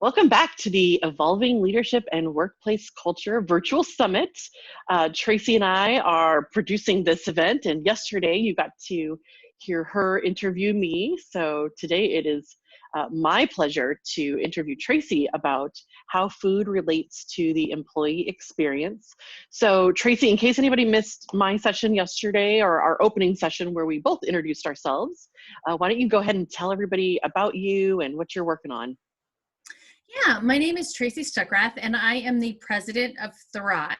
Welcome back to the Evolving Leadership and Workplace Culture Virtual Summit. Tracy and I are producing this event, and yesterday you got to hear her interview me. So today it is my pleasure to interview Tracy about how food relates to the employee experience. So Tracy, in case anybody missed my session yesterday or our opening session where we both introduced ourselves, why don't you go ahead and tell everybody about you and what you're working on? Yeah, my name is Tracy Stuckrath, and I am the president of Thrive,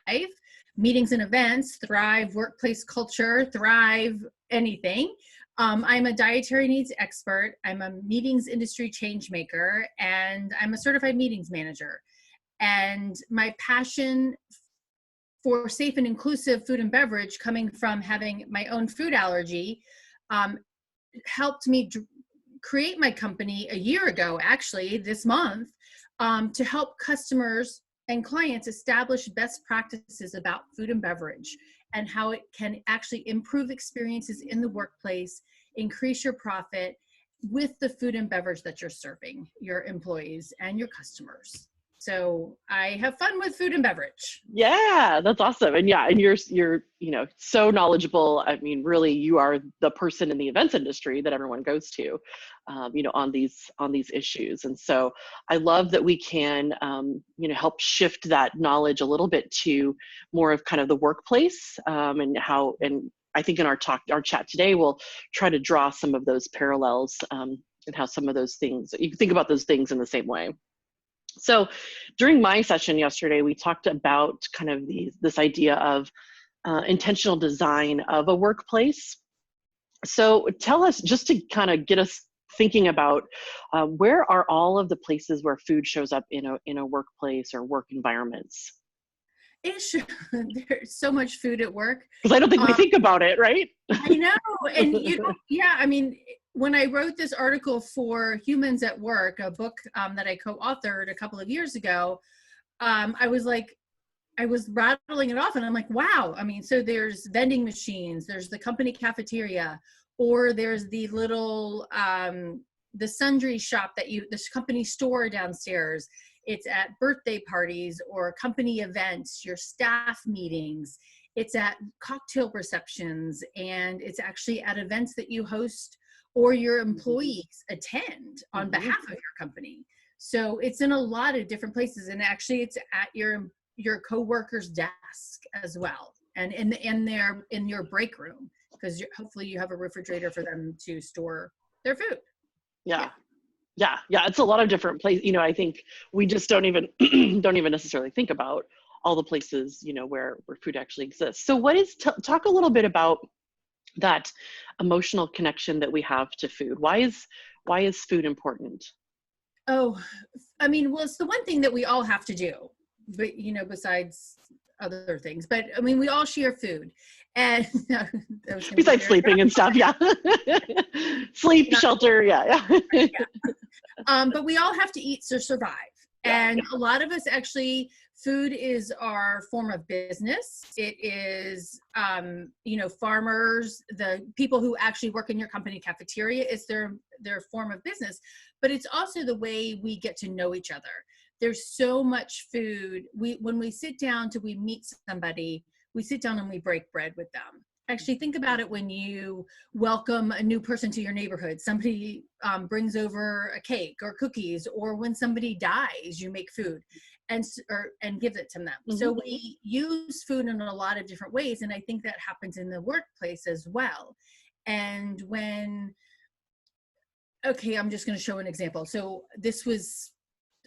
Meetings and Events, Thrive Workplace Culture, Thrive anything. I'm a dietary needs expert, I'm a meetings industry change maker, and I'm a certified meetings manager. And my passion for safe and inclusive food and beverage, coming from having my own food allergy, helped me create my company a year ago, actually, this month, to help customers and clients establish best practices about food and beverage and how it can actually improve experiences in the workplace, increase your profit with the food and beverage that you're serving your employees and your customers. So I have fun with food and beverage. Yeah, that's awesome. And yeah, and you're so knowledgeable. I mean, really, you are the person in the events industry that everyone goes to, on these issues. And so I love that we can help shift that knowledge a little bit to more of kind of the workplace, and I think in our chat today we'll try to draw some of those parallels, and how some of those things you can think about those things in the same way. So during my session yesterday, we talked about kind of this idea of intentional design of a workplace. So tell us, just to kind of get us thinking about where are all of the places where food shows up in a workplace or work environments? There's so much food at work. Because I don't think we think about it, right? I know. And I mean, when I wrote this article for Humans at Work, a book that I co-authored a couple of years ago, I was rattling it off and I'm like, wow. I mean, so there's vending machines, there's the company cafeteria, or there's the little, the sundry shop this company store downstairs. It's at birthday parties or company events, your staff meetings. It's at cocktail receptions, and it's actually at events that you host or your employees attend on behalf of your company. So it's in a lot of different places, and actually it's at your coworker's desk as well, and in your break room, because hopefully you have a refrigerator for them to store their food. Yeah, it's a lot of different places. I think we just don't even necessarily think about all the places, where food actually exists. So talk a little bit about that emotional connection that we have to food. Why is food important? Oh, I mean, well, it's the one thing that we all have to do, but besides other things, but I mean, we all share food, and besides sleeping and stuff. Yeah. Sleep, shelter. Yeah. But we all have to eat to survive. And a lot of us actually, food is our form of business. It is, farmers, the people who actually work in your company cafeteria, is their form of business. But it's also the way we get to know each other. There's so much food. When we sit down we meet somebody, we sit down and we break bread with them. Actually, think about it when you welcome a new person to your neighborhood. Somebody brings over a cake or cookies, or when somebody dies, you make food and give it to them. So we use food in a lot of different ways, and I think that happens in the workplace as well. And I'm just going to show an example. So this was,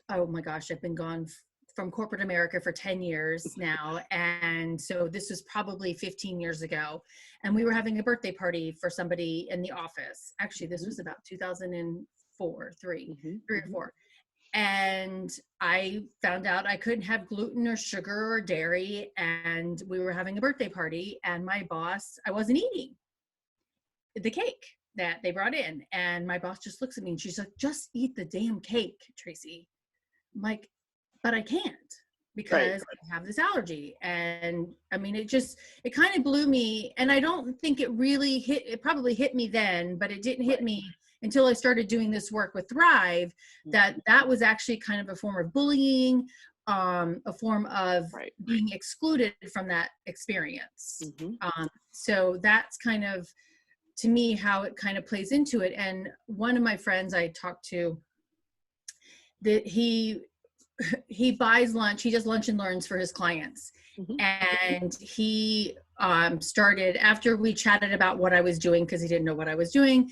oh my gosh, I've been gone from corporate America for 10 years now. And so this was probably 15 years ago. And we were having a birthday party for somebody in the office. Actually, this was about 2004, three or four. And I found out I couldn't have gluten or sugar or dairy. And we were having a birthday party, and my boss, I wasn't eating the cake that they brought in. And my boss just looks at me and she's like, just eat the damn cake, Tracy. I'm like, but I can't, because I have this allergy. And I mean, it kind of blew me. And I don't think it really it probably hit me then, but it didn't hit me until I started doing this work with Thrive, that was actually kind of a form of bullying, a form of being excluded from that experience. So that's kind of, to me, how it kind of plays into it. And one of my friends I talked to, that he buys lunch, he does lunch and learns for his clients. And he started, after we chatted about what I was doing, because he didn't know what I was doing,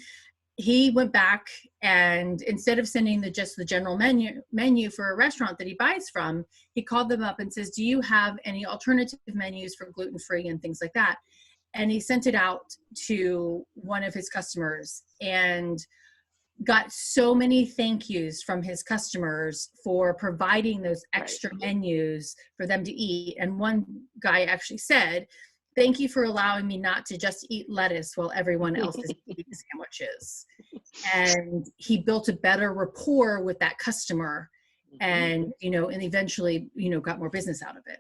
he went back, and instead of sending just the general menu for a restaurant that he buys from, he called them up and says, do you have any alternative menus for gluten-free and things like that? And he sent it out to one of his customers and got so many thank yous from his customers for providing those extra menus for them to eat. And one guy actually said, thank you for allowing me not to just eat lettuce while everyone else is eating sandwiches. And he built a better rapport with that customer, and, and eventually, got more business out of it.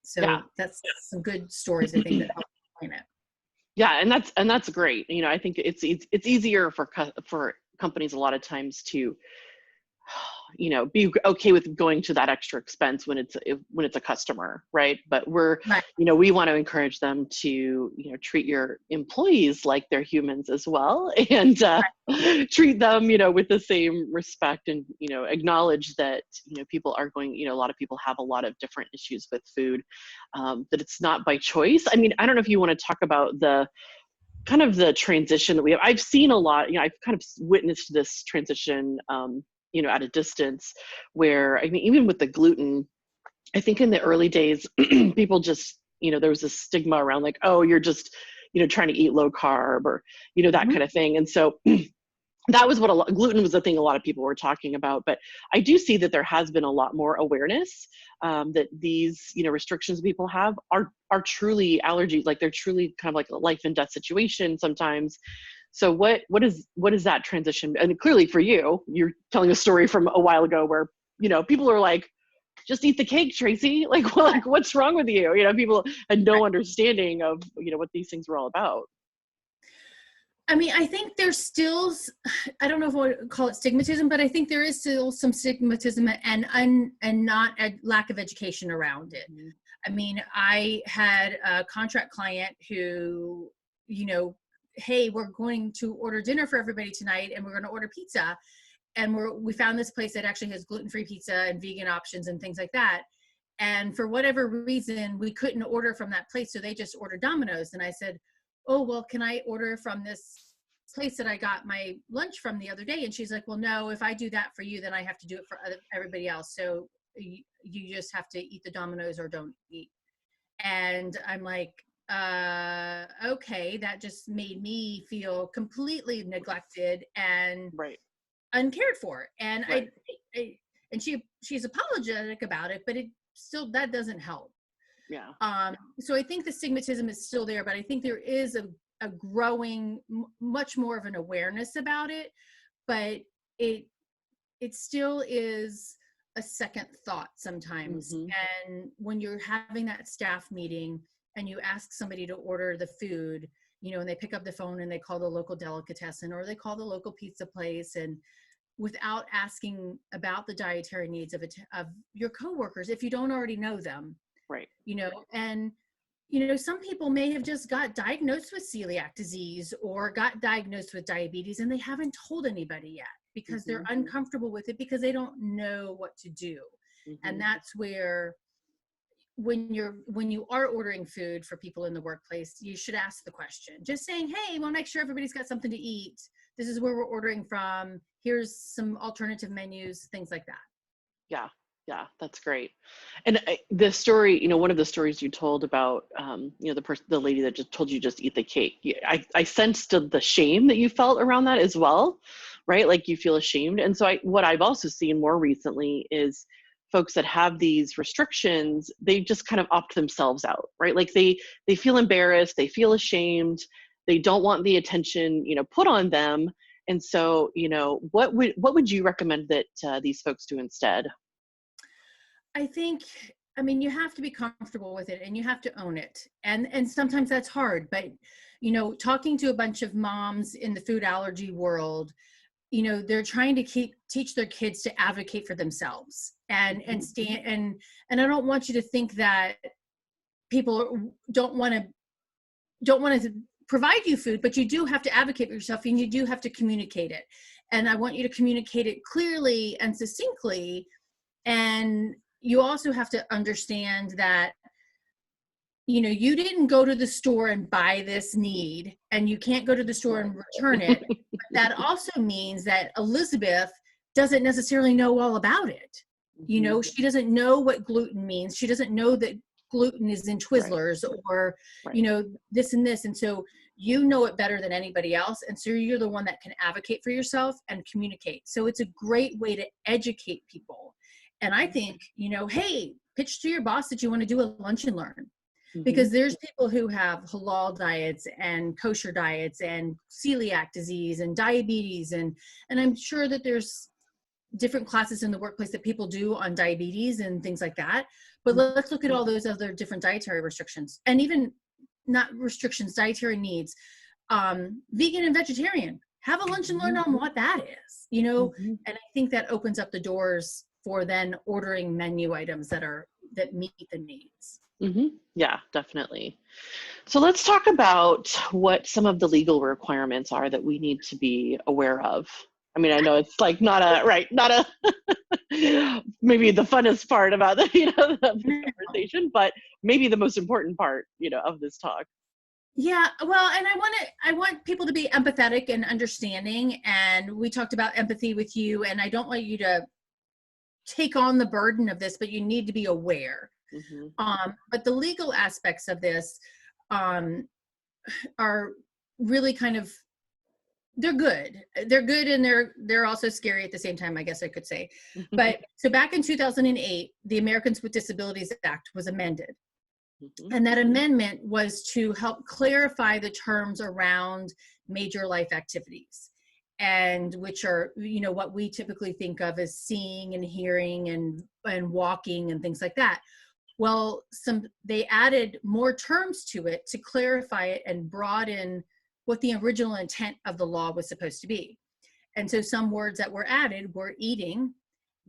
So that's some good stories, I think, that help explain it. Yeah, and that's great. I think it's easier for companies a lot of times to be okay with going to that extra expense when it's a customer, right? But we want to encourage them to treat your employees like they're humans as well, and treat them with the same respect, and acknowledge that people are going, a lot of people have a lot of different issues with food, that it's not by choice. I mean, I don't know if you want to talk about the kind of the transition that we have. I've seen a lot, I've kind of witnessed this transition, at a distance, where, I mean, even with the gluten, I think in the early days, people just, there was a stigma around like, oh, you're just, trying to eat low carb, or, that kind of thing. And so that was what gluten was the thing a lot of people were talking about. But I do see that there has been a lot more awareness, that these, restrictions people have are truly allergies, like they're truly kind of like a life and death situation sometimes. So what is that transition? And clearly for you, you're telling a story from a while ago where, people are like, just eat the cake, Tracy. Like, well, like, what's wrong with you? People had no understanding of, what these things were all about. I mean, I think there's still, I don't know if I would call it stigmatism, but I think there is still some stigmatism and not a lack of education around it. I mean, I had a contract client who, hey, we're going to order dinner for everybody tonight, and we're going to order pizza. And we found this place that actually has gluten-free pizza and vegan options and things like that. And for whatever reason, we couldn't order from that place, so they just ordered Domino's. And I said, oh, well, can I order from this place that I got my lunch from the other day? And she's like, well, no, if I do that for you, then I have to do it for everybody else. So you just have to eat the Domino's or don't eat. And I'm like, okay, that just made me feel completely neglected and uncared for. And and she's apologetic about it, but that doesn't help. Yeah. So I think the stigmatism is still there, but I think there is a growing, much more of an awareness about it, but it still is a second thought sometimes. And when you're having that staff meeting and you ask somebody to order the food, and they pick up the phone and they call the local delicatessen or they call the local pizza place, and without asking about the dietary needs of your coworkers, if you don't already know them, and some people may have just got diagnosed with celiac disease or got diagnosed with diabetes, and they haven't told anybody yet because they're uncomfortable with it because they don't know what to do. And that's where, when you are ordering food for people in the workplace, you should ask the question, just saying, hey, want to make sure everybody's got something to eat. This is where we're ordering from. Here's some alternative menus, things like that. Yeah, that's great. And the story, one of the stories you told about, the lady that just told you just eat the cake. I sensed the shame that you felt around that as well, right? Like you feel ashamed. And so what I've also seen more recently is folks that have these restrictions, they just kind of opt themselves out, right? Like they feel embarrassed, they feel ashamed, they don't want the attention, put on them. And so, what would you recommend that these folks do instead? I think, you have to be comfortable with it and you have to own it. And sometimes that's hard, but, talking to a bunch of moms in the food allergy world, they're trying to teach their kids to advocate for themselves and stand, and I don't want you to think that people don't want to provide you food, but you do have to advocate for yourself, and you do have to communicate it. And I want you to communicate it clearly and succinctly. And you also have to understand that, you didn't go to the store and buy this need, and you can't go to the store and return it. But that also means that Elizabeth doesn't necessarily know all about it. She doesn't know what gluten means. She doesn't know that gluten is in Twizzlers or, this and this. And so you know it better than anybody else. And so you're the one that can advocate for yourself and communicate. So it's a great way to educate people. And I think, hey, pitch to your boss that you want to do a lunch and learn. Because there's people who have halal diets and kosher diets and celiac disease and diabetes. And I'm sure that there's different classes in the workplace that people do on diabetes and things like that. But let's look at all those other different dietary restrictions, and even not restrictions, dietary needs. Vegan and vegetarian, have a lunch and learn on what that is, and I think that opens up the doors for then ordering menu items that meet the needs. Yeah, definitely. So let's talk about what some of the legal requirements are that we need to be aware of. I mean, I know it's like not a maybe the funnest part about the the conversation, but maybe the most important part, of this talk. Yeah, well, and I want people to be empathetic and understanding. And we talked about empathy with you, and I don't want you to take on the burden of this, but you need to be aware. But the legal aspects of this are really kind of, they're good, and they're also scary at the same time, I guess I could say. But so back in 2008, the Americans with Disabilities Act was amended. And that amendment was to help clarify the terms around major life activities, and which are, what we typically think of as seeing and hearing and walking and things like that. Well, they added more terms to it to clarify it and broaden what the original intent of the law was supposed to be. And so some words that were added were eating,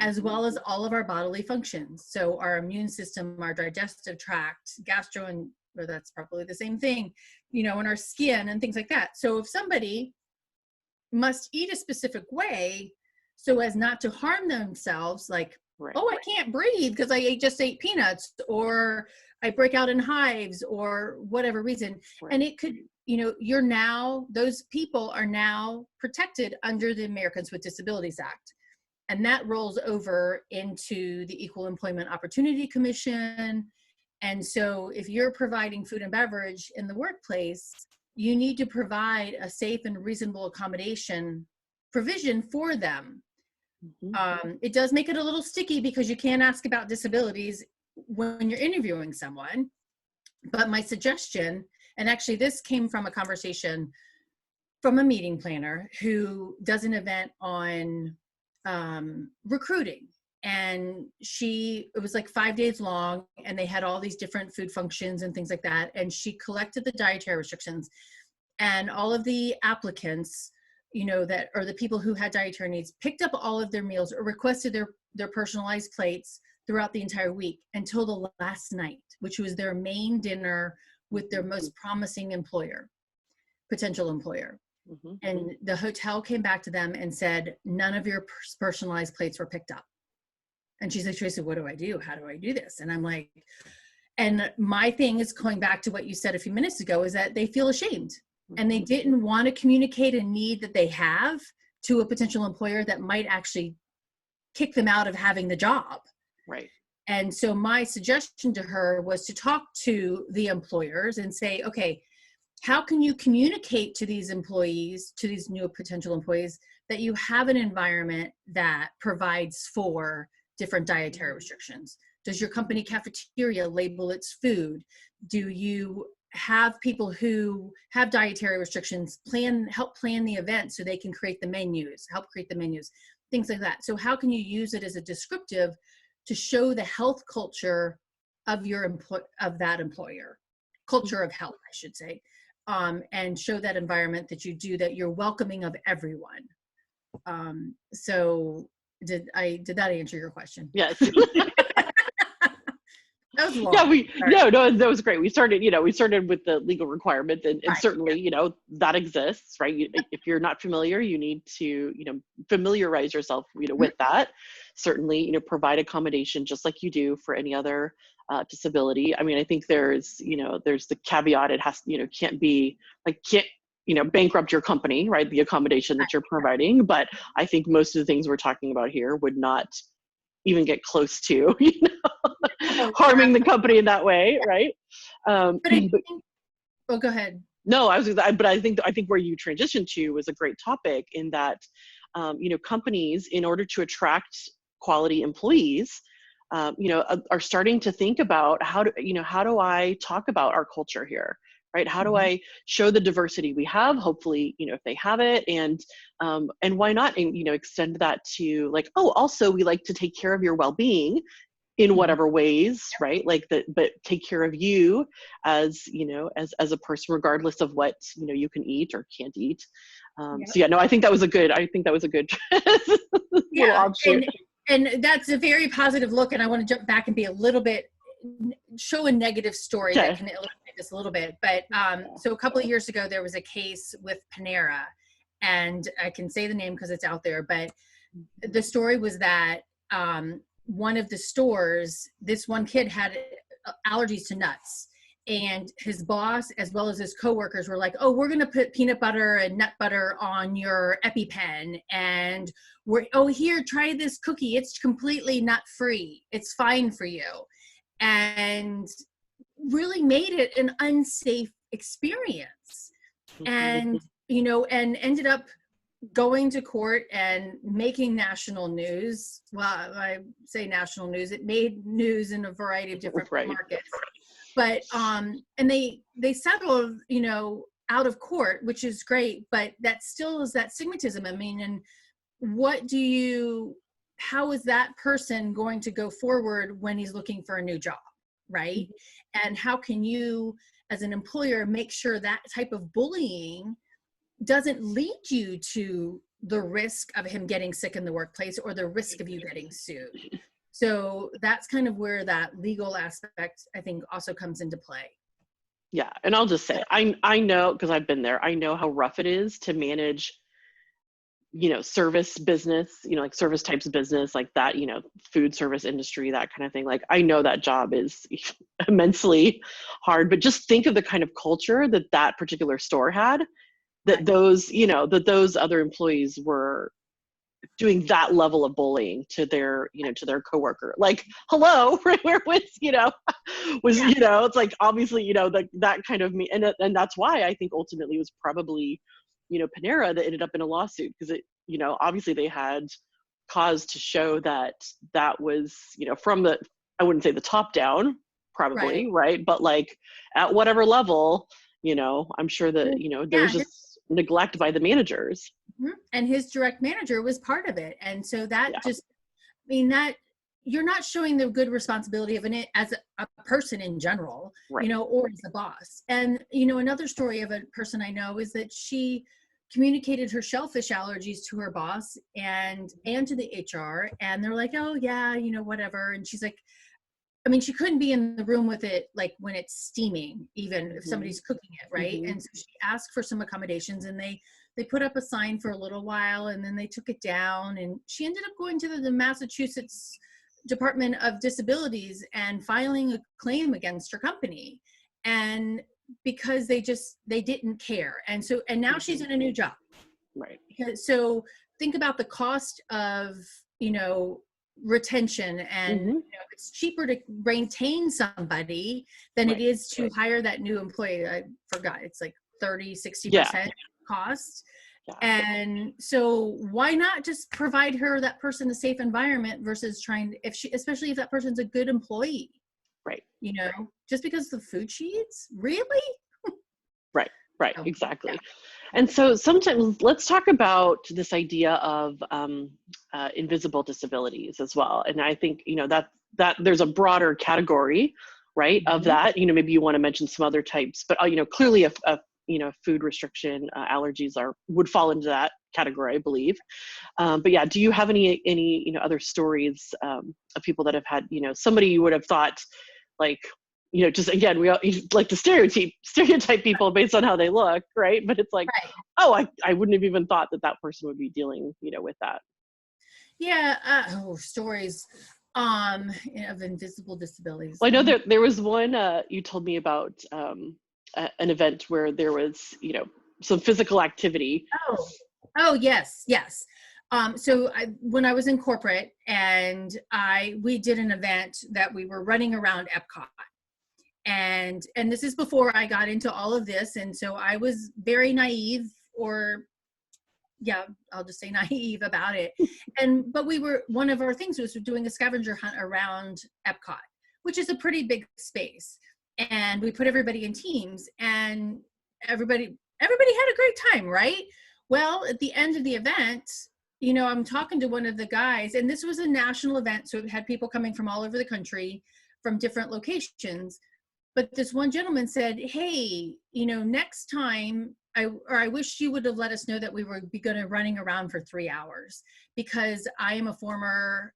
as well as all of our bodily functions. So our immune system, our digestive tract, or that's probably the same thing, and our skin and things like that. So if somebody must eat a specific way so as not to harm themselves, like, I can't breathe because I just ate peanuts, or I break out in hives, or whatever reason. And it could, those people are now protected under the Americans with Disabilities Act. And that rolls over into the Equal Employment Opportunity Commission. And so if you're providing food and beverage in the workplace, you need to provide a safe and reasonable accommodation provision for them. It does make it a little sticky because you can't ask about disabilities when you're interviewing someone. But my suggestion, and actually this came from a conversation from a meeting planner who does an event on recruiting. And it was like 5 days long, and they had all these different food functions and things like that. And she collected the dietary restrictions, and all of the applicants, that or the people who had dietary needs, picked up all of their meals or requested their personalized plates throughout the entire week until the last night, which was their main dinner with their most promising potential employer. And the hotel came back to them and said, none of your personalized plates were picked up. And she's like, Tracy, what do I do? How do I do this? And I'm like, and my thing is going back to what you said a few minutes ago, is that they feel ashamed. And they didn't want to communicate a need that they have to a potential employer that might actually kick them out of having the job. Right. And so my suggestion to her was to talk to the employers and say, okay, how can you communicate to these employees, to these new potential employees, that you have an environment that provides for different dietary restrictions? Does your company cafeteria label its food? Do you have people who have dietary restrictions help plan the event so they can help create the menus, things like that. So how can you use it as a descriptive to show the health culture of that employer, culture of health, I should say, and show that environment that you're welcoming of everyone. So did that answer your question? Yes. That was long. Yeah, Sorry. no, that was great. We started with the legal requirement, and Right. certainly, that exists, right? If you're not familiar, you need to, familiarize yourself, with that. Certainly, provide accommodation just like you do for any other disability. I mean, I think there's the caveat. It has, can't be like, can't, bankrupt your company, right? The accommodation that you're providing. But I think most of the things we're talking about here would not even get close to, Oh, harming the company in that way, right? but I think, oh, go ahead. No, but I think where you transitioned to was a great topic, in that, companies, in order to attract quality employees, are starting to think about how do I talk about our culture here, right? How do I show the diversity we have? Hopefully, if they have it, and why not, and extend that to, like, oh, also we like to take care of your well-being in whatever ways, right? Like that, but take care of you as, as a person, regardless of what, you can eat or can't eat. So yeah, no, I think that was a good little offshoot. And that's a very positive look. And I want to jump back and be a little bit, show a negative story that can illustrate this a little bit. But so a couple of years ago, there was a case with Panera, and I can say the name because it's out there, but the story was that one of the stores, this one kid had allergies to nuts, and his boss, as well as his coworkers, were like, oh, we're going to put peanut butter and nut butter on your EpiPen, and here, try this cookie. It's completely nut free. It's fine for you. And really made it an unsafe experience. And, and ended up going to court and making national news. Well, I say national news, it made news in a variety of different markets. But and they settled, out of court, which is great, but that still is that stigmatism. I mean, and how is that person going to go forward when he's looking for a new job, right? And how can you, as an employer, make sure that type of bullying doesn't lead you to the risk of him getting sick in the workplace, or the risk of you getting sued? So that's kind of where that legal aspect, I think, also comes into play. Yeah, and I'll just say, I know, because I've been there, I know how rough it is to manage, service business, like service types of business like that, food service industry, that kind of thing. Like, I know that job is immensely hard, but just think of the kind of culture that particular store had, that those, that those other employees were doing that level of bullying to their, to their coworker. Like, hello, where was, it's like, obviously, that kind of and that's why I think ultimately it was probably, Panera that ended up in a lawsuit, because it, obviously they had cause to show that was, from the, I wouldn't say the top down, probably, right? But like at whatever level, I'm sure that, there's just neglect by the managers. And his direct manager was part of it. And so that that you're not showing the good responsibility of it as a person in general, or as a boss. And, another story of a person I know is that she communicated her shellfish allergies to her boss and to the HR. And they're like, oh yeah, whatever. And she's like, I mean, she couldn't be in the room with it, like when it's steaming, even if somebody's cooking it, right? And so she asked for some accommodations, and they put up a sign for a little while, and then they took it down, and she ended up going to the Massachusetts Department of Disabilities and filing a claim against her company. And because they didn't care. And so, and now she's in a new job. Right. So think about the cost of, retention, and it's cheaper to maintain somebody than it is to hire that new employee. I forgot, it's like 30-60% cost. And so why not just provide that person a safe environment versus especially if that person's a good employee, right? Just because the food she eats, really? Right, exactly. And so sometimes let's talk about this idea of invisible disabilities as well. And I think, that there's a broader category, right, of that. Maybe you want to mention some other types, but clearly a food restriction, allergies would fall into that category, I believe. But yeah, do you have any other stories of people that have had, somebody you would have thought, like, just again, you like to stereotype people based on how they look, right? But it's like, Right. oh, I wouldn't have even thought that person would be dealing, with that. Yeah. Stories of invisible disabilities. Well, I know there was one you told me about an event where there was, some physical activity. Oh, yes. So when I was in corporate, and we did an event that we were running around Epcot, and this is before I got into all of this, and so I was very naive, or yeah, I'll just say naive about it. But one of our things was doing a scavenger hunt around Epcot, which is a pretty big space, and we put everybody in teams, and everybody had a great time, right? Well, at the end of the event, I'm talking to one of the guys, and this was a national event, so it had people coming from all over the country, from different locations. But this one gentleman said, hey, next time, I wish you would have let us know that we were going to running around for 3 hours, because I am a former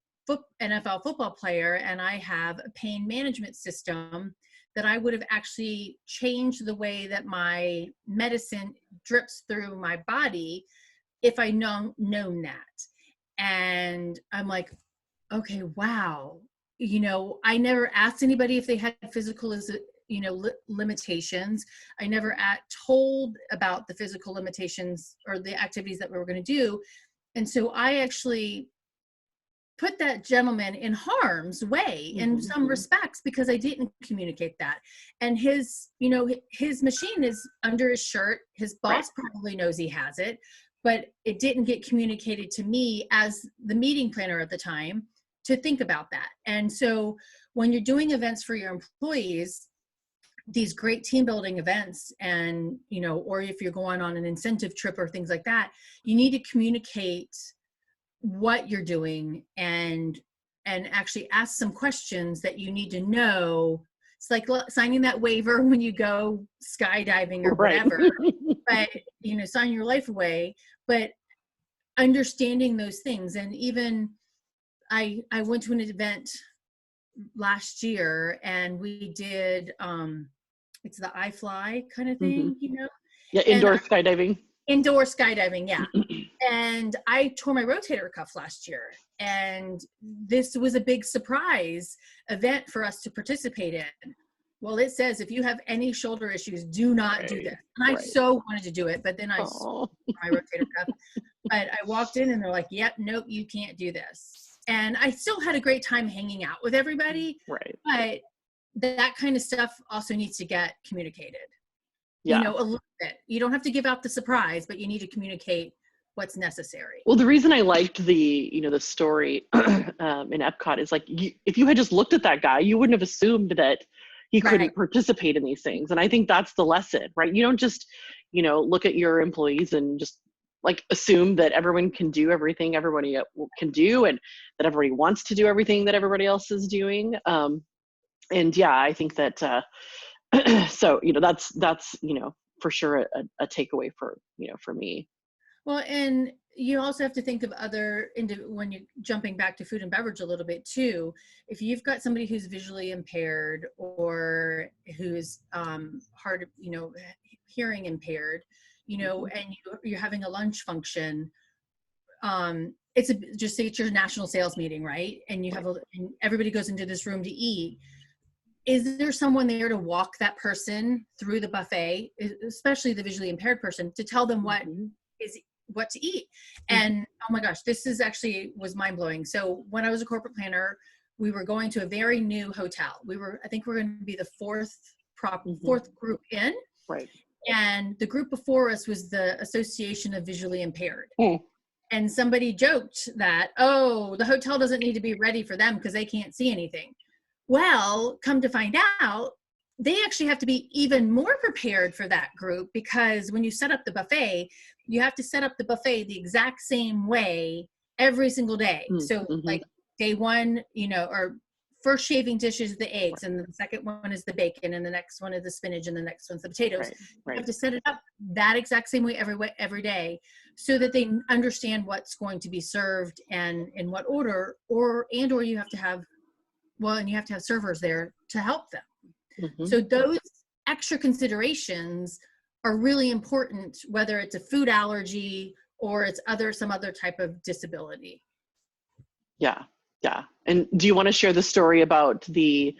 NFL football player, and I have a pain management system that I would have actually changed the way that my medicine drips through my body if I known that. And I'm like, okay, wow. I never asked anybody if they had physical, limitations. I never told about the physical limitations or the activities that we were going to do. And so I actually put that gentleman in harm's way in some respects, because I didn't communicate that. And his machine is under his shirt. His boss probably knows he has it, but it didn't get communicated to me as the meeting planner at the time to think about that. And so when you're doing events for your employees, these great team building events, and, or if you're going on an incentive trip or things like that, you need to communicate what you're doing, and actually ask some questions that you need to know. It's like signing that waiver when you go skydiving or whatever, but, sign your life away, but understanding those things. And even I went to an event last year, and we did, it's the iFly kind of thing, Yeah, indoor skydiving. Indoor skydiving, yeah. And I tore my rotator cuff last year, and this was a big surprise event for us to participate in. Well, it says if you have any shoulder issues, do not do this. And I so wanted to do it, but then I tore my rotator cuff. But I walked in, and they're like, yep, nope, you can't do this. And I still had a great time hanging out with everybody. Right. But that kind of stuff also needs to get communicated. Yeah. A little bit. You don't have to give out the surprise, but you need to communicate what's necessary. Well, the reason I liked the story in Epcot is, like, if you had just looked at that guy, you wouldn't have assumed that he couldn't participate in these things. And I think that's the lesson, right? You don't just, look at your employees and just, like, assume that everyone can do everything everybody can do, and that everybody wants to do everything that everybody else is doing. And yeah, I think that, so, that's, for sure a takeaway for me. Well, and you also have to think of when you're jumping back to food and beverage a little bit too. If you've got somebody who's visually impaired, or who's hard, hearing impaired, and you're having a lunch function, just say it's your national sales meeting, right? And you have and everybody goes into this room to eat. Is there someone there to walk that person through the buffet, especially the visually impaired person, to tell them what to eat? And oh my gosh, this was mind-blowing. So when I was a corporate planner, we were going to a very new hotel. I think we're going to be the fourth group in. Right. And the group before us was the Association of Visually Impaired. And somebody joked that, the hotel doesn't need to be ready for them because they can't see anything. Well, come to find out, they actually have to be even more prepared for that group, because when you set up the buffet, you have to set up the buffet the exact same way every single day. So like day one, or first shaving dish is the eggs, and the second one is the bacon, and the next one is the spinach, and the next one's the potatoes. You have to set it up that exact same way every day, so that they understand what's going to be served and in what order, or you have to have, and you have to have servers there to help them. Mm-hmm. So those extra considerations are really important, whether it's a food allergy or it's some other type of disability. Yeah. And do you want to share the story about there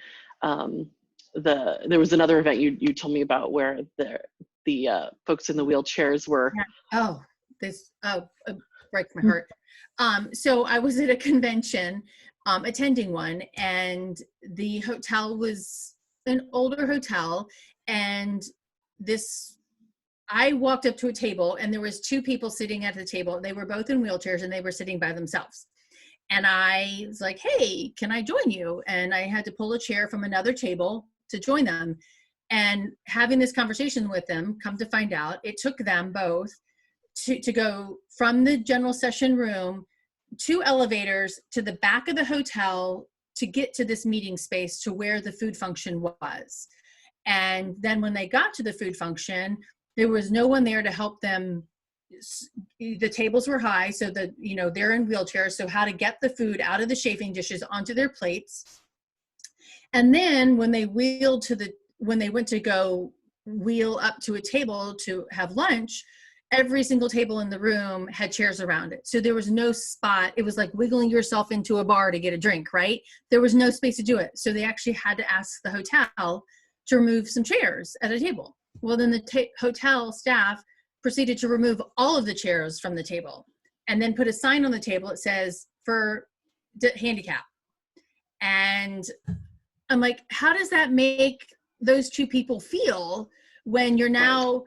was another event you told me about where the folks in the wheelchairs were. This breaks my heart. So I was at a convention, attending one, and the hotel was an older hotel, and I walked up to a table, and there was two people sitting at the table. They were both in wheelchairs, and they were sitting by themselves. And I was like, hey, can I join you? And I had to pull a chair from another table to join them. And having this conversation with them, come to find out, it took them both to go from the general session room, 2 elevators to the back of the hotel to get to this meeting space to where the food function was. And then when they got to the food function, there was no one there to help them. The tables were high, so they're in wheelchairs, so how to get the food out of the chafing dishes onto their plates. And then when they went to go wheel up to a table to have lunch, every single table in the room had chairs around it. So there was no spot. It was like wiggling yourself into a bar to get a drink, right? There was no space to do it. So they actually had to ask the hotel to remove some chairs at a table. Well, then the hotel staff proceeded to remove all of the chairs from the table and then put a sign on the table that says for handicap. And I'm like, how does that make those 2 people feel when you're now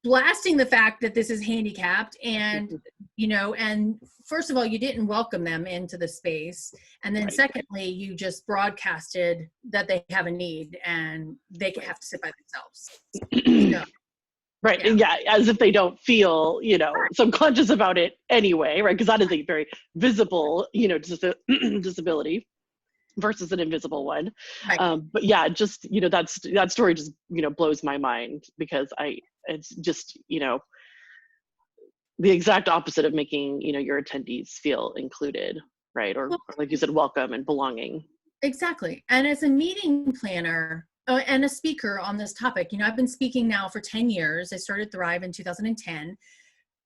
blasting the fact that this is handicapped, and and first of all, you didn't welcome them into the space, and then secondly, you just broadcasted that they have a need and they have to sit by themselves. Right. Yeah. As if they don't feel, subconscious about it anyway, right? Because that is a very visible, disability versus an invisible one. Right. But yeah, just, that story just, blows my mind, because it's just, the exact opposite of making, your attendees feel included, right? Or like you said, welcome and belonging. Exactly. And as a meeting planner, and a speaker on this topic, I've been speaking now for 10 years. I started Thrive in 2010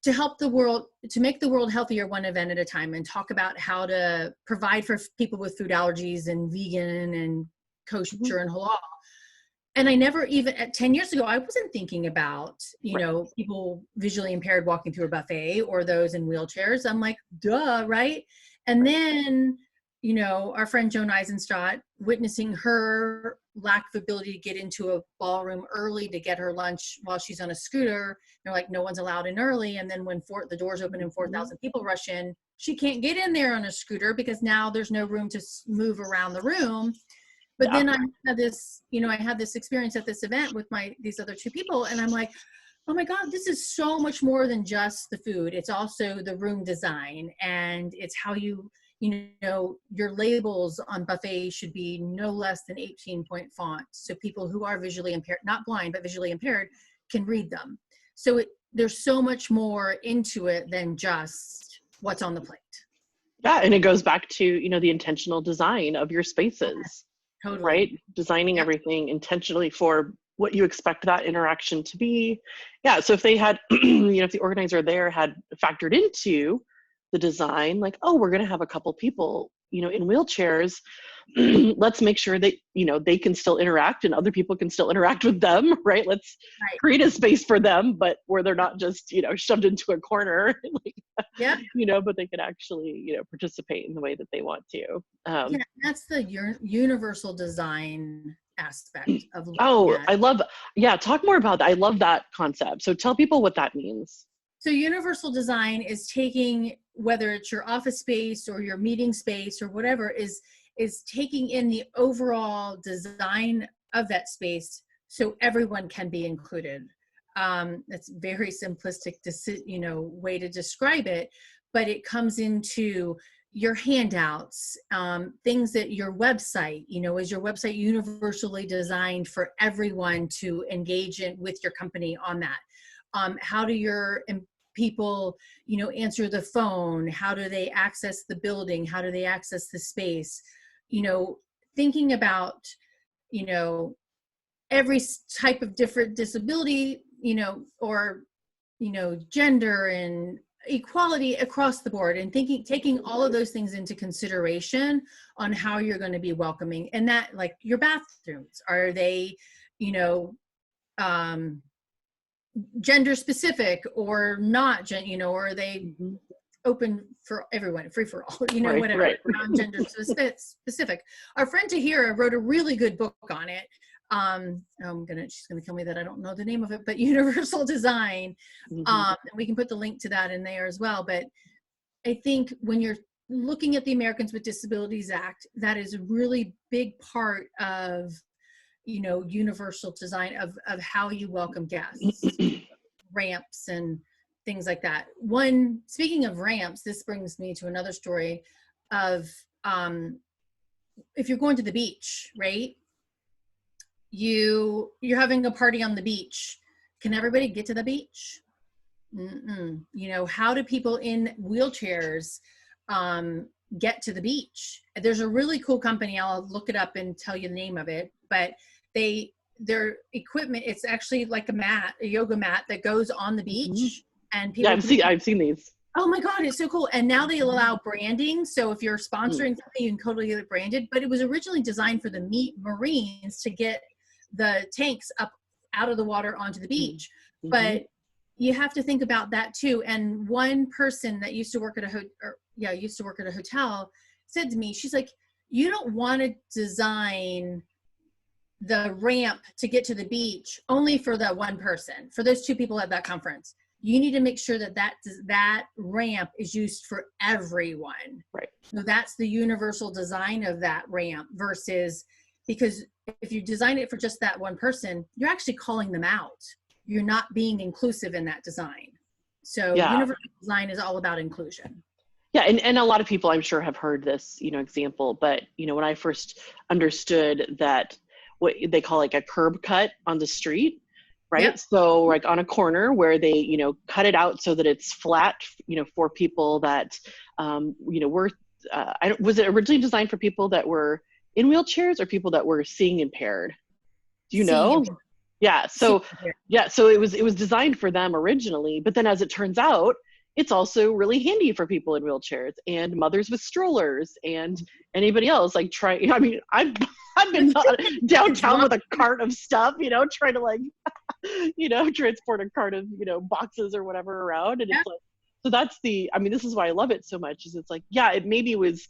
to help the world, to make the world healthier one event at a time, and talk about how to provide for people with food allergies and vegan and kosher and halal. And I never even, at 10 years ago, I wasn't thinking about, people visually impaired walking through a buffet or those in wheelchairs. I'm like, duh, right? And then, our friend Joan Eisenstadt, witnessing her lack of ability to get into a ballroom early to get her lunch while she's on a scooter. They're like, no one's allowed in early. And then when the doors open and 4,000 people rush in, she can't get in there on a scooter because now there's no room to move around the room. But then I had this experience at this event with these other 2 people, and I'm like, oh my God, this is so much more than just the food. It's also the room design, and it's how your labels on buffets should be no less than 18-point font, so people who are visually impaired, not blind, but visually impaired, can read them. So there's so much more into it than just what's on the plate. Yeah, and it goes back to, the intentional design of your spaces. Totally. Right? Designing everything intentionally for what you expect that interaction to be. Yeah, so if they had, if the organizer there had factored into the design, like, oh, we're going to have a couple people, in wheelchairs, let's make sure that, they can still interact and other people can still interact with them, right? Let's create a space for them, but where they're not just, shoved into a corner, but they can actually, participate in the way that they want to. That's the universal design aspect of I love, talk more about that. I love that concept. So tell people what that means. So universal design is taking, whether it's your office space or your meeting space or whatever, is taking in the overall design of that space so everyone can be included. That's very simplistic way to describe it, but it comes into your handouts, things that your website, is your website universally designed for everyone to engage in with your company on that? How do your people, answer the phone? How do they access the building? How do they access the space? Thinking about, every type of different disability, or, gender and equality across the board, and taking all of those things into consideration on how you're going to be welcoming. And that, like, your bathrooms, are they, gender specific or not, or are they Mhm. open for everyone, free for all, Right, whatever, right. non-gender specific. Our friend Tahira wrote a really good book on it. She's gonna kill me that I don't know the name of it, but Universal Design. Mhm. And we can put the link to that in there as well. But I think when you're looking at the Americans with Disabilities Act, that is a really big part of, universal design of how you welcome guests, ramps and things like that. Speaking of ramps, this brings me to another story of, if you're going to the beach, right? You're having a party on the beach. Can everybody get to the beach? How do people in wheelchairs get to the beach? There's a really cool company. I'll look it up and tell you the name of it, but their equipment, it's actually like a yoga mat that goes on the Mhm. beach, and Yeah, people I've seen these. oh my God, it's so cool. And now they allow branding. So if you're Mm. sponsoring something, you can totally get it branded. But it was originally designed for the Marines to get the tanks up out of the water onto the Mm. beach. Mhm. But you have to think about that too. And one person that used to work at a hotel said to me, she's like, you don't want to design the ramp to get to the beach only for that one person, for those two people at that conference. You need to make sure that ramp is used for everyone. Right. So that's the universal design of that ramp, versus, because if you design it for just that one person, you're actually calling them out. You're not being inclusive in that design. So Yeah. universal design is all about inclusion. Yeah, and a lot of people I'm sure have heard this, example, but when I first understood that what they call like a curb cut on the street, right? Yep. So like on a corner where they, cut it out so that it's flat, for people that, were, was it originally designed for people that were in wheelchairs or people that were seeing impaired? Do you Seeing know? impaired. Yeah. Seeing So impaired. yeah, so it was designed for them originally, but then as it turns out, it's also really handy for people in wheelchairs and mothers with strollers and anybody else like I mean, I've been It's downtown wrong. with a cart of stuff, trying to like, transport a cart of, boxes or whatever around. And Yeah. it's like, so I mean, this is why I love it so much, is it's like, yeah, it maybe was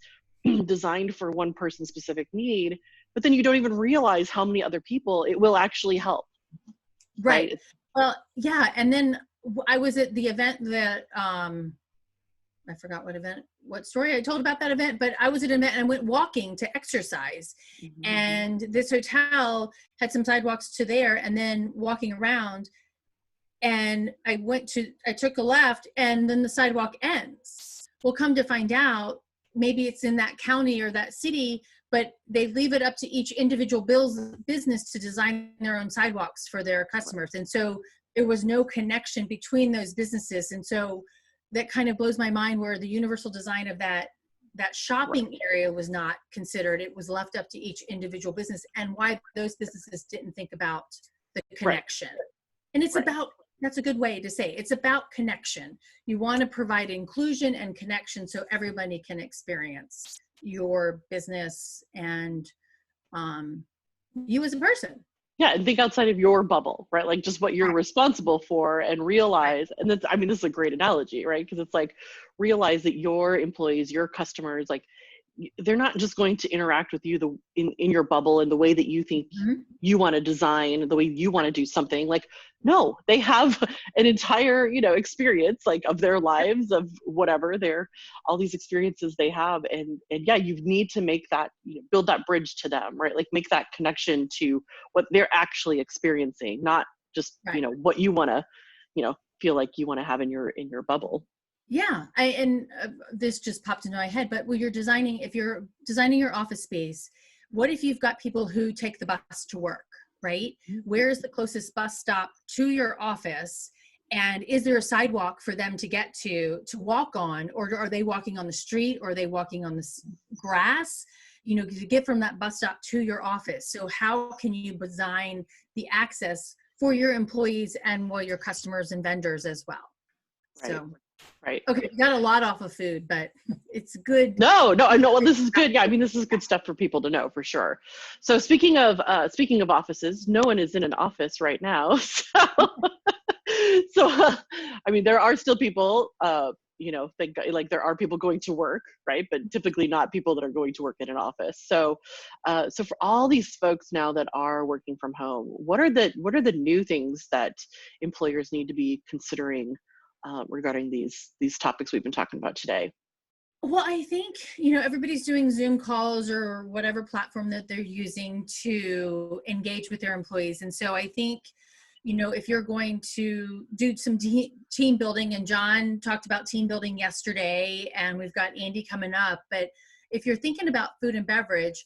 designed for one person's specific need, but then you don't even realize how many other people it will actually help. Right. Right. Well, yeah. And then I was at the event that, I forgot what story I told about that event, but I was at an event and I went walking to exercise. Mhm. And this hotel had some sidewalks to there, and then walking around, and I took a left, and then the sidewalk ends. Well, come to find out, maybe it's in that county or that city, but they leave it up to each individual business to design their own sidewalks for their customers. And so there was no connection between those businesses. And so that kind of blows my mind, where the universal design of that Right. shopping area was not considered. It was left up to each individual business, and why those businesses didn't think about the Right. connection. And it's Right. about, that's a good way to say it. It's about connection. You want to provide inclusion and connection so everybody can experience your business and you as a person. Yeah, and think outside of your bubble, right? Like just what you're Right. responsible for, and Right. realize, and that's, I mean, this is a great analogy, right? Because it's like, realize that your employees, your customers, like they're not just going to interact with you in your bubble in the way that you think Mhm. you want to design, the way you want to do something. Like, no, they have an entire, experience like of their lives, of whatever all these experiences they have. And yeah, you need to make that, build that bridge to them, right? Like make that connection to what they're actually experiencing, not just, Right. what you want to, feel like you want to have in your bubble. Yeah, this just popped into my head, but when if you're designing your office space, what if you've got people who take the bus to work, right? Where's the closest bus stop to your office? And is there a sidewalk for them to get to walk on, or are they walking on the street, or are they walking on the grass, to get from that bus stop to your office? So how can you design the access for your employees and your customers and vendors as well? Right. So. Right. Okay, we got a lot off of food, but it's good. No, no, no. Well, this is good. Yeah, I mean, this is good stuff for people to know for sure. So speaking of offices, no one is in an office right now. So I mean, there are still people, think like there are people going to work, right? But typically not people that are going to work in an office. So for all these folks now that are working from home, what are the new things that employers need to be considering regarding these topics we've been talking about today? Well, I think, everybody's doing Zoom calls or whatever platform that they're using to engage with their employees. And so I think, if you're going to do some team building, and John talked about team building yesterday, and we've got Andy coming up, but if you're thinking about food and beverage,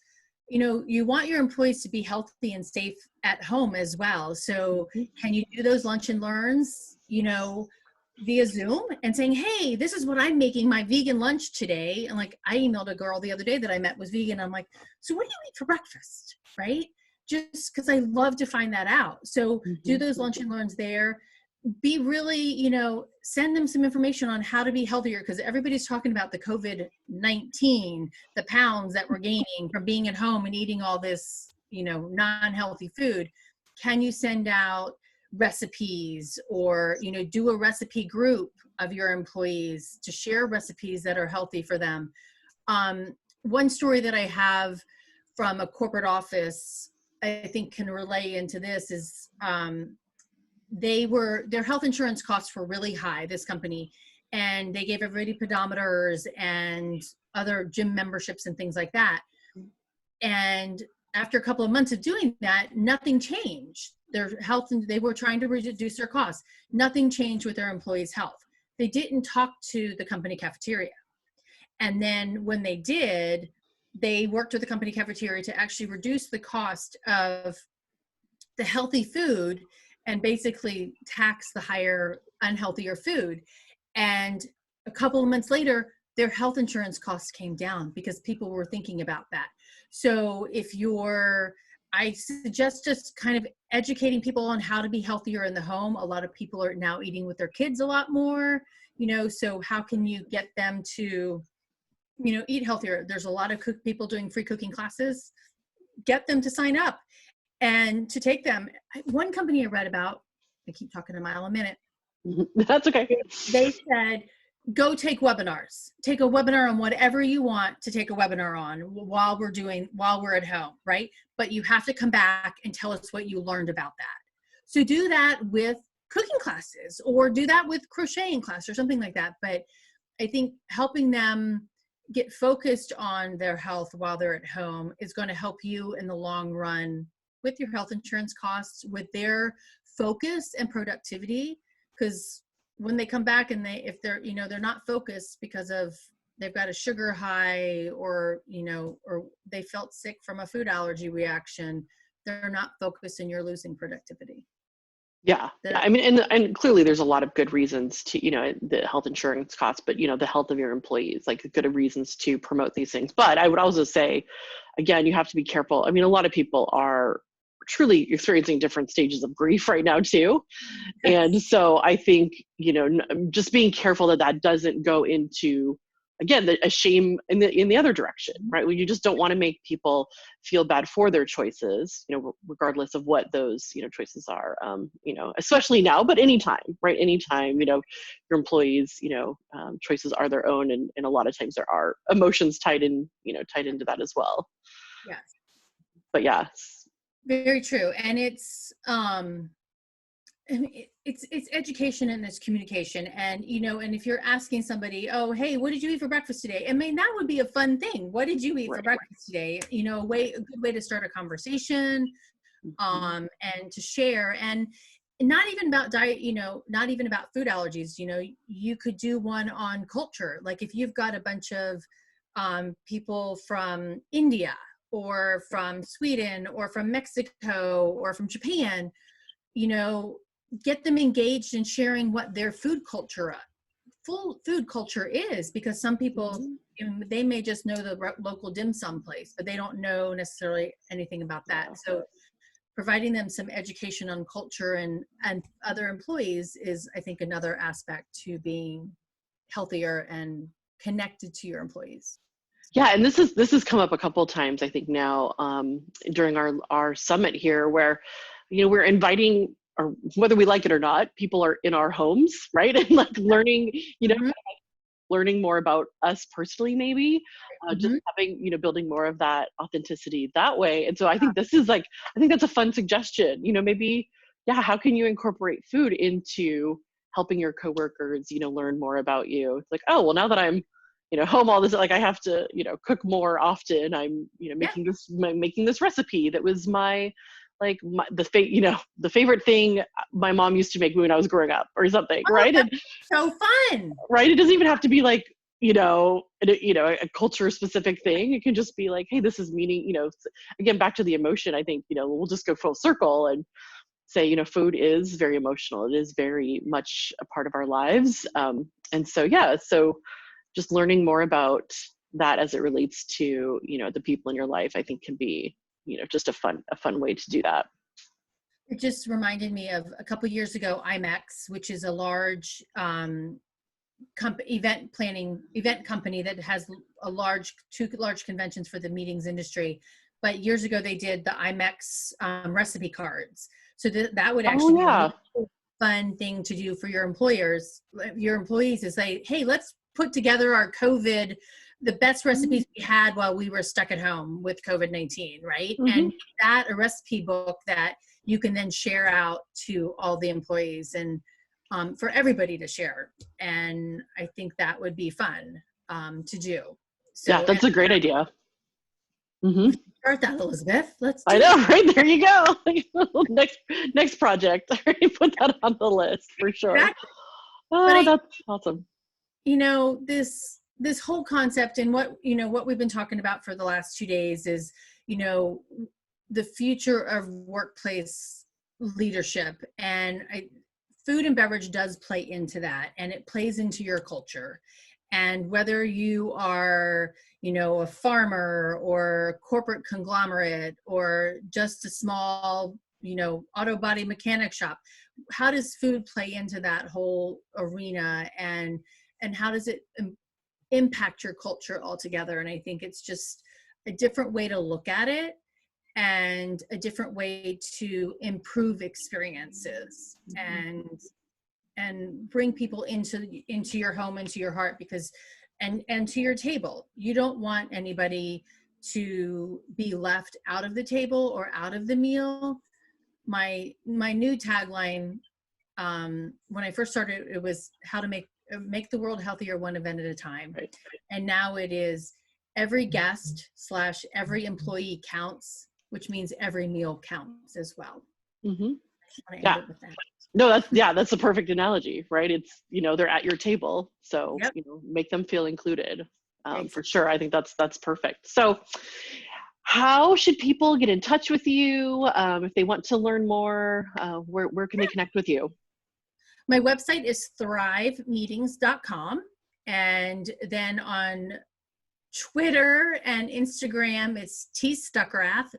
you want your employees to be healthy and safe at home as well. So can you do those lunch and learns, via Zoom and saying, hey, this is what I'm making my vegan lunch today. And like, I emailed a girl the other day that I met was vegan. I'm like, so what do you eat for breakfast? Right? Just because I love to find that out. So do those lunch and learns there. Be really, send them some information on how to be healthier, because everybody's talking about the COVID-19, the pounds that we're gaining from being at home and eating all this, non-healthy food. Can you send out recipes, or do a recipe group of your employees to share recipes that are healthy for them? One story that I have from a corporate office I think can relay into this is their health insurance costs were really high, this company, and they gave everybody pedometers and other gym memberships and things like that. And after a couple of months of doing that, nothing changed. Their health, and they were trying to reduce their costs. Nothing changed with their employees' health. They didn't talk to the company cafeteria. And then when they did, they worked with the company cafeteria to actually reduce the cost of the healthy food and basically tax the higher, unhealthier food. And a couple of months later, their health insurance costs came down because people were thinking about that. So I suggest just kind of educating people on how to be healthier in the home. A lot of people are now eating with their kids a lot more, so how can you get them to, eat healthier? There's a lot of people doing free cooking classes. Get them to sign up and to take them. One company I read about, I keep talking a mile a minute. That's okay. They said, go take webinars. Take a webinar on whatever you want to take a webinar on while we're at home, right? But you have to come back and tell us what you learned about that. So do that with cooking classes, or do that with crocheting class or something like that. But I think helping them get focused on their health while they're at home is going to help you in the long run with your health insurance costs, with their focus and productivity. Because when they come back and if they're, they're not focused because of they've got a sugar high, or, or they felt sick from a food allergy reaction, they're not focused and you're losing productivity. Yeah. I mean, and clearly there's a lot of good reasons to, the health insurance costs, but, the health of your employees, like good reasons to promote these things. But I would also say, again, you have to be careful. I mean, a lot of people are truly experiencing different stages of grief right now too. And so I think, just being careful that doesn't go into, again, a shame in the other direction, right? When you just don't want to make people feel bad for their choices, regardless of what those, choices are, especially now, but anytime, right? Anytime, your employees, choices are their own. And a lot of times there are emotions tied into that as well. Yes. But yeah. Very true. And it's it's education and it's communication. And and if you're asking somebody, oh, hey, what did you eat for breakfast today? I mean, that would be a fun thing. What did you eat for breakfast today? A good way to start a conversation, and to share. And not even about diet, not even about food allergies. You could do one on culture. Like if you've got a bunch of people from India or from Sweden or from Mexico or from Japan, get them engaged in sharing what their full food culture is, because some people, they may just know the local dim sum place, but they don't know necessarily anything about that. So providing them some education on culture and other employees is, I think, another aspect to being healthier and connected to your employees. Yeah, and this has come up a couple of times, I think now, during our summit here, where we're inviting, or whether we like it or not, people are in our homes, right? And like learning, learning more about us personally, maybe just having, building more of that authenticity that way. And so I think this is like, I think that's a fun suggestion, maybe, yeah, how can you incorporate food into helping your coworkers, learn more about you? It's like, oh, well, now that I'm, home all this, like I have to, cook more often. I'm, making this recipe that was the favorite thing my mom used to make when I was growing up or something, right? And so fun, right? It doesn't even have to be like, a culture specific thing. It can just be like, hey, this is meaning, again, back to the emotion. I think, we'll just go full circle and say, food is very emotional. It is very much a part of our lives. And so, yeah, so just learning more about that as it relates to, the people in your life, I think can be, just a fun way to do that. It just reminded me of a couple years ago, IMEX, which is a large event company that has two large conventions for the meetings industry. But years ago, they did the IMEX recipe cards. So that would actually be a fun thing to do for your employees is say, hey, let's put together our the best recipes we had while we were stuck at home with COVID-19, right? And that a recipe book that you can then share out to all the employees and for everybody to share. And I think that would be fun to do. So, yeah, that's a great idea. Start that, Elizabeth. Let's do I know, right? There you go. next project. Put that on the list for sure. Exactly. Oh, that's awesome. This whole concept and what we've been talking about for the last 2 days is, the future of workplace leadership, and food and beverage does play into that, and it plays into your culture. And whether you are, a farmer or corporate conglomerate or just a small, auto body mechanic shop, how does food play into that whole arena, and how does it impact your culture altogether? And I think it's just a different way to look at it and a different way to improve experiences and bring people into your home, into your heart, because and to your table. You don't want anybody to be left out of the table or out of the meal. My new tagline when I first started, it was how to make the world healthier one event at a time. Right. And now it is every guest / every employee counts, which means every meal counts as well. Yeah. No, that's a perfect analogy, right? It's, they're at your table, so, make them feel included. For sure. I think that's perfect. So how should people get in touch with you if they want to learn more? Where can they connect with you? My website is thrivemeetings.com. And then on Twitter and Instagram, it's T Stuckrath.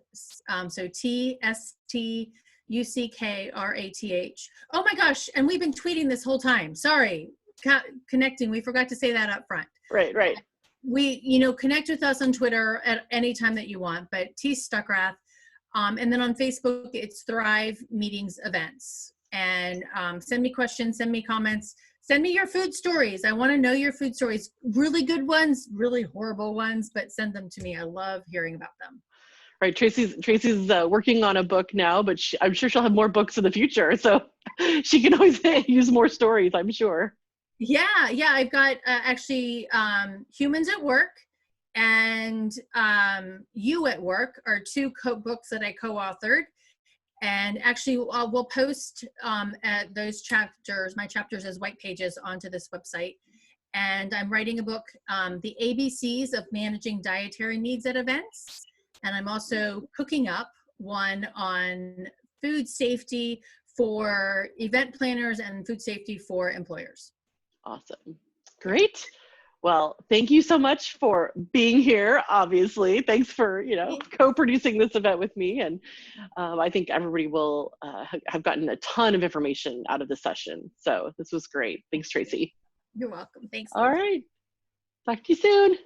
So TSTUCKRATH. Oh my gosh. And we've been tweeting this whole time. Sorry. Connecting. We forgot to say that up front. Right. We, connect with us on Twitter at any time that you want, but T Stuckrath. And then on Facebook, it's Thrive Meetings Events. And send me questions, send me comments, send me your food stories. I want to know your food stories. Really good ones, really horrible ones, but send them to me. I love hearing about them. Right, Tracy's working on a book now, but I'm sure she'll have more books in the future. So she can always use more stories, I'm sure. Yeah, I've got actually Humans at Work and You at Work are two books that I co-authored. And actually, we'll post those chapters, my chapters as white pages onto this website. And I'm writing a book, The ABCs of Managing Dietary Needs at Events. And I'm also cooking up one on food safety for event planners and food safety for employers. Awesome. Great. Well, thank you so much for being here, obviously. Thanks for, co-producing this event with me. And I think everybody will have gotten a ton of information out of the session. So this was great. Thanks, Tracy. You're welcome. Thanks. All right. Talk to you soon.